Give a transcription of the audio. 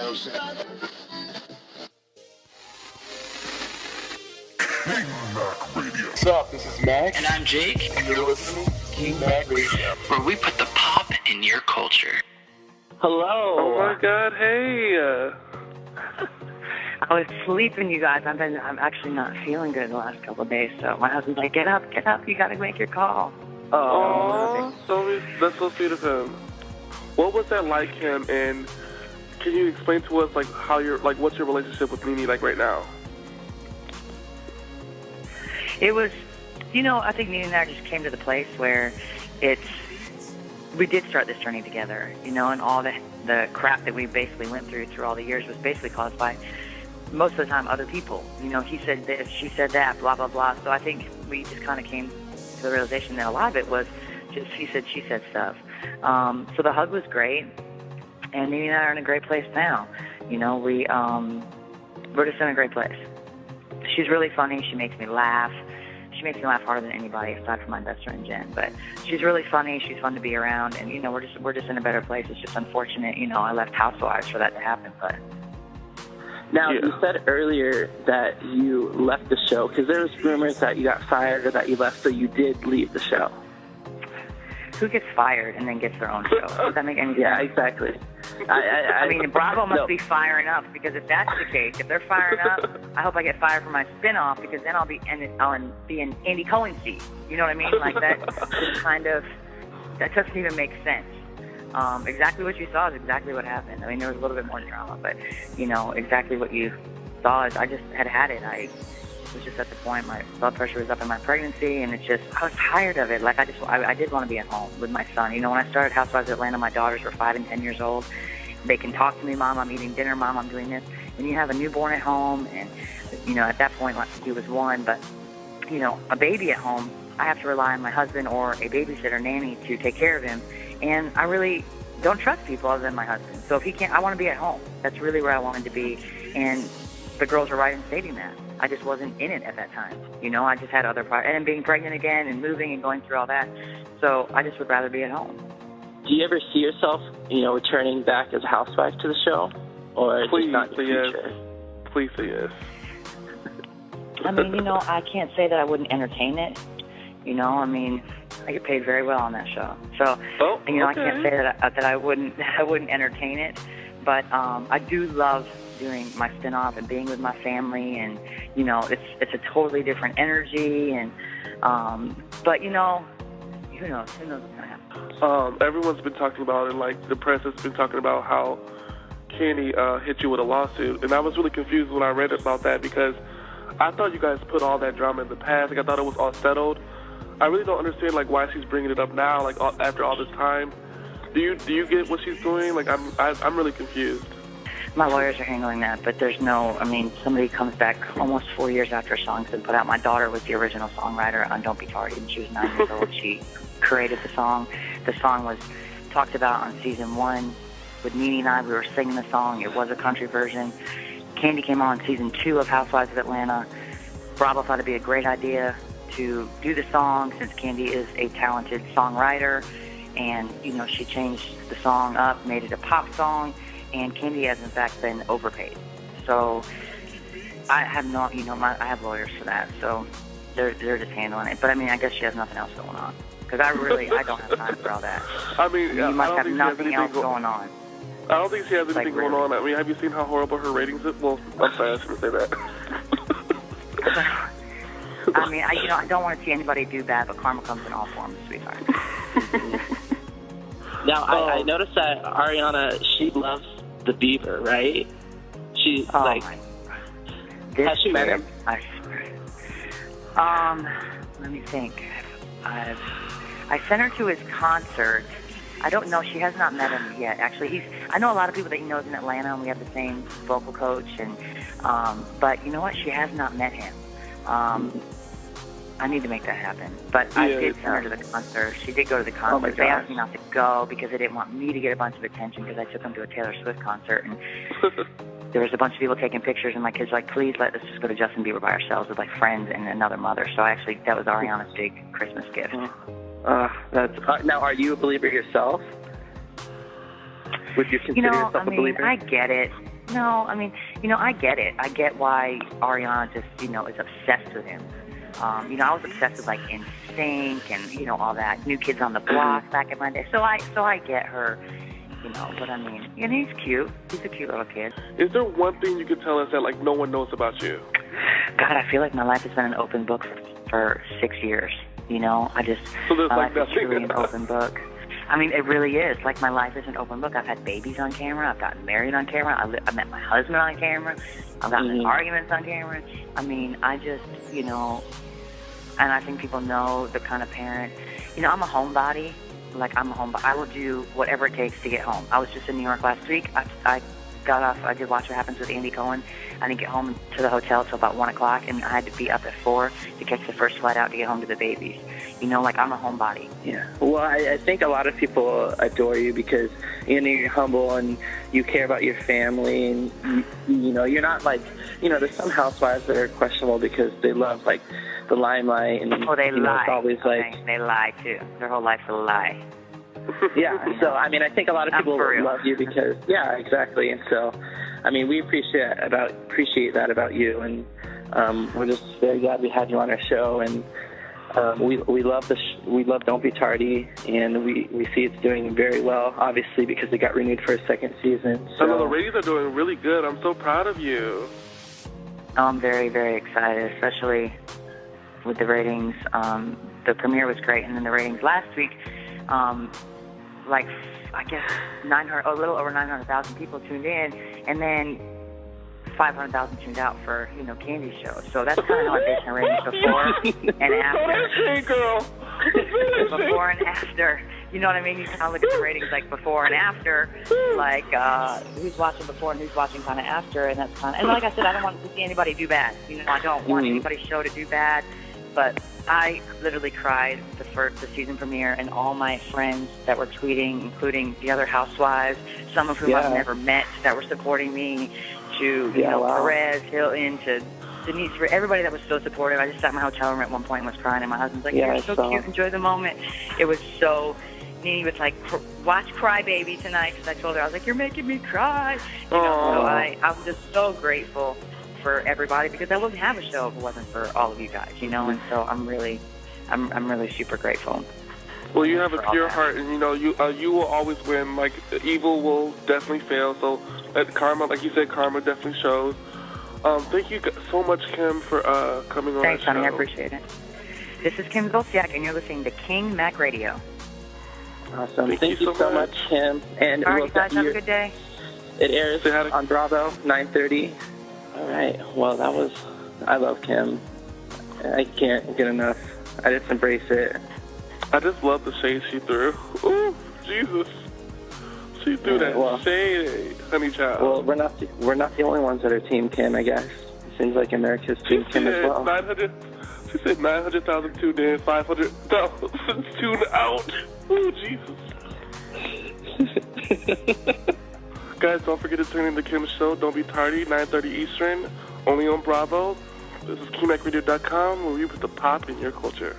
What's up? This is Max. And I'm Jake. And you're listening to King Mac Radio, where we put the pop in your culture. Hello. Oh my God! Hey. I was sleeping, you guys. I'm actually not feeling good the last couple of days. So my husband's like, get up. You got to make your call. Oh, that's so sweet of him. What was that like, him? And can you explain to us, like, how what's your relationship with NeNe like right now? It was, I think NeNe and I just came to the place where we did start this journey together, and all the crap that we basically went through all the years was basically caused by, most of the time, other people. He said this, she said that, blah, blah, blah. So I think we just kind of came to the realization that a lot of it was just he said, she said stuff. So the hug was great, and NeNe and I are in a great place now. We're just in a great place. She's really funny. She makes me laugh. She makes me laugh harder than anybody, aside from my best friend Jen. But she's really funny. She's fun to be around, and we're just in a better place. It's just unfortunate, I left Housewives for that to happen. But now you said earlier that you left the show because there was rumors that you got fired or that you left, so you did leave the show. Who gets fired and then gets their own show? Does that make any sense? Yeah, exactly. I mean, Bravo must be firing up, because if that's the case, if they're firing up, I hope I get fired for my spinoff, because then I'll be in Andy Cohen's seat. You know what I mean? Like that doesn't even make sense. Exactly what you saw is exactly what happened. I mean, there was a little bit more drama, but exactly what you saw is I just had it. I was just at the point my blood pressure was up in my pregnancy, and it's just I was tired of it. Like I did want to be at home with my son. When I started Housewives of Atlanta, my daughters were 5 and 10 years old. They can talk to me, Mom, I'm eating dinner, Mom, I'm doing this. And you have a newborn at home, and at that point, like, he was 1, but a baby at home, I have to rely on my husband or a babysitter, nanny, to take care of him. And I really don't trust people other than my husband. So if he can't, I want to be at home. That's really where I wanted to be. And the girls were right in stating that. I just wasn't in it at that time. I just had other priorities. And being pregnant again and moving and going through all that. So I just would rather be at home. Do you ever see yourself, returning back as a housewife to the show? Or please just not in the future? Yes. Please say yes. I mean, I can't say that I wouldn't entertain it. I mean, I get paid very well on that show. So, okay. I can't say that I wouldn't entertain it. But I do love doing my spinoff and being with my family, and it's a totally different energy. And but who knows? Who knows what's gonna happen? Everyone's been talking about it. Like the press has been talking about how Kandi hit you with a lawsuit, and I was really confused when I read about that, because I thought you guys put all that drama in the past. Like I thought it was all settled. I really don't understand why she's bringing it up now, after all this time. Do you get what she's doing? I'm really confused. My lawyers are handling that, but there's somebody comes back almost 4 years after a song's been put out. My daughter was the original songwriter on Don't Be Tardy, and she was 9 years old. She created the song. The song was talked about on season 1 with NeNe and I. We were singing the song. It was a country version. Kandi came on season 2 of Housewives of Atlanta. Bravo thought it'd be a great idea to do the song, since Kandi is a talented songwriter, and she changed the song up, made it a pop song, and Kandi has in fact been overpaid. So I have I have lawyers for that, so they're just handling it. But I guess she has nothing else going on, because I don't have time for all that. You must have nothing else going on. I don't think she has anything going on. Have you seen how horrible her ratings is? Well, I'm sorry, I shouldn't say that. I don't want to see anybody do bad, but karma comes in all forms, sweetheart. Now, I noticed that Ariana, she loves the Bieber, right? She's has she met him? I swear. Let me think. I sent her to his concert. I don't know. She has not met him yet. Actually, I know a lot of people that he knows in Atlanta, and we have the same vocal coach. And but you know what? She has not met him. I need to make that happen. But I did send her to the concert. She did go to the concert. Oh my they asked me not to go because they didn't want me to get a bunch of attention, because I took them to a Taylor Swift concert, and there was a bunch of people taking pictures, and my kids were like, please let us just go to Justin Bieber by ourselves with friends and another mother. So that was Ariana's big Christmas gift. Now, are you a believer yourself? Would you consider yourself a believer? I get it. No, I mean, I get it. I get why Ariana just, is obsessed with him. I was obsessed with like NSYNC and all that New Kids on the Block back in my day. So I get her, But I mean, he's cute. He's a cute little kid. Is there one thing you could tell us that like no one knows about you? God, I feel like my life has been an open book for 6 years. My life is truly an open book. I mean, it really is. Like, my life is an open book. I've had babies on camera. I've gotten married on camera. I met my husband on camera. I've gotten in arguments on camera. I mean, I just, and I think people know the kind of parent. I'm a homebody. Like, I'm a homebody. I will do whatever it takes to get home. I was just in New York last week. I got off. I did Watch What Happens with Andy Cohen. I didn't get home to the hotel till about 1 o'clock, and I had to be up at 4 to catch the first flight out to get home to the babies. Like, I'm a homebody. Yeah. Well, I think a lot of people adore you because, you're humble and you care about your family, and, you're not like, there's some housewives that are questionable because they love, like, the limelight, and, they lie. It's always like... They lie, too. Their whole life's a lie. Yeah, so, I mean, I think a lot of people love you because, yeah, exactly, and so, I mean, we appreciate that about you, and we're just very glad we had you on our show, and we love we love Don't Be Tardy, and we see it's doing very well, obviously, because it got renewed for a second season. So. I know the ratings are doing really good. I'm so proud of you. I'm very, very excited, especially with the ratings. The premiere was great, and then the ratings last week, I guess a little over 900,000 people tuned in, and then 500,000 tuned out for Kandi's show. So that's kind of how I base my ratings before and after. Hey, girl. Before and after. You know what I mean? You kind of look at the ratings like before and after, like who's watching before and who's watching kind of after, and that's kind of. And like I said, I don't want to see anybody do bad. I don't want anybody's show to do bad. But I literally cried the season premiere, and all my friends that were tweeting, including the other housewives, some of whom I've never met, that were supporting me, to Perez, Hilton, to Denise, everybody that was so supportive. I just sat in my hotel room at one point and was crying, and my husband's like, "You're so cute, enjoy the moment." It was so. NeNe was like, "Watch Cry Baby tonight," because I told her, I was like, "You're making me cry." So I'm just so grateful for everybody, because I wouldn't have a show if it wasn't for all of you guys, and so I'm really super grateful. Well, you have a pure heart, and you will always win. Like, evil will definitely fail. So, karma, like you said, karma definitely shows. Thank you so much, Kim, for coming on. Thanks, our show. honey. I appreciate it. This is Kim Zolciak, and you're listening to King Mac Radio. Awesome. Thank you so much, Kim. And all right, guys, have a good day. It airs on Bravo, 9:30. All right. Well, I love Kim. I can't get enough. I just embrace it. I just love the shade she threw. Ooh, Jesus. She threw that shade, honey child. Well, we're not the only ones that are Team Kim, I guess. It seems like America's Team Kim as well. She said 900,000 tuned in, 500,000 tuned out. Ooh, Jesus. Guys, don't forget to tune in to Kim's show, Don't Be Tardy, 9:30 Eastern, only on Bravo. This is KingMacRadio.com, where we put the pop in your culture.